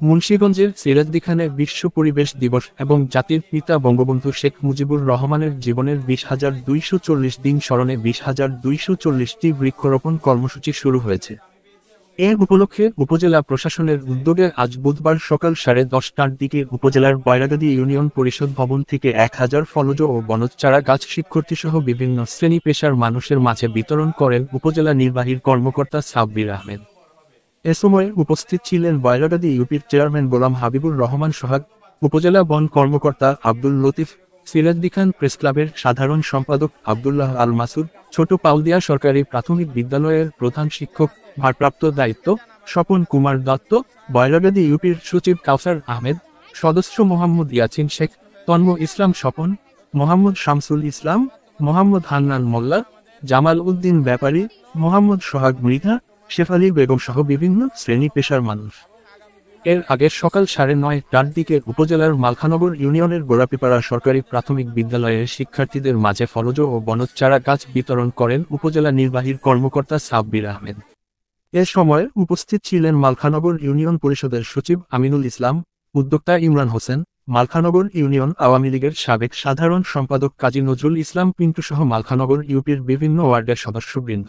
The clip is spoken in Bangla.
মুন্সিগঞ্জের সিরাজদিখানে বিশ্ব পরিবেশ দিবস এবং জাতির পিতা বঙ্গবন্ধু শেখ মুজিবুর রহমানের জীবনের 20,240 দিন স্মরণে 20,240টি বৃক্ষরোপণ কর্মসূচি শুরু হয়েছে। এ উপলক্ষে উপজেলা প্রশাসনের উদ্যোগে আজ বুধবার সকাল 10:30টার দিকে উপজেলার বয়রাগাদী ইউনিয়ন পরিষদ ভবন থেকে 1000 ফলজ ও বনজ চারা গাছ শিক্ষার্থীসহ বিভিন্ন শ্রেণী পেশার মানুষের মাঝে বিতরণ করেন উপজেলা নির্বাহী কর্মকর্তা সাব্বির আহমেদ। এ সময় উপস্থিত ছিলেন বয়রাগাদী ইউপির চেয়ারম্যান গোলাম হাবিবুর রহমান সোহাগ, উপজেলা বন কর্মকর্তা আব্দুল লতিফ, সিরাজদিখান প্রেসক্লাবের সাধারণ সম্পাদক আব্দুল্লাহ আল মাসুদ, ছোট পাউদিয়া সরকারি প্রাথমিক বিদ্যালয়ের প্রধান শিক্ষক ভারপ্রাপ্ত দায়িত্ব স্বপন কুমার দত্ত, বয়রাগাদী ইউপির সচিব কাউসার আহমেদ, সদস্য মোহাম্মদ ইয়াছিন শেখ, তন্ম ইসলাম স্বপন, মোহাম্মদ শামসুল ইসলাম, মোহাম্মদ হান্নান মোল্লা, জামাল উদ্দিন ব্যাপারী, মোহাম্মদ সোহাগ মৃধা, শেফালি বেগম সহ বিভিন্ন শ্রেণী পেশার মানুষ। এর আগে সকাল 9:30টার দিকে উপজেলার মালখানগর ইউনিয়নের গোড়াপিপাড়া সরকারি প্রাথমিক বিদ্যালয়ের শিক্ষার্থীদের মাঝে ফলজ ও বনজ চারা গাছ বিতরণ করেন উপজেলা নির্বাহীর কর্মকর্তা সাব্বির আহমেদ। এ সময় উপস্থিত ছিলেন মালখানগর ইউনিয়ন পরিষদের সচিব আমিনুল ইসলাম, উদ্যোক্তা ইমরান হোসেন, মালখানগর ইউনিয়ন আওয়ামী লীগের সাবেক সাধারণ সম্পাদক কাজী নজরুল ইসলাম পিন্টু সহ মালখানগর ইউপির বিভিন্ন ওয়ার্ডের সদস্যবৃন্দ।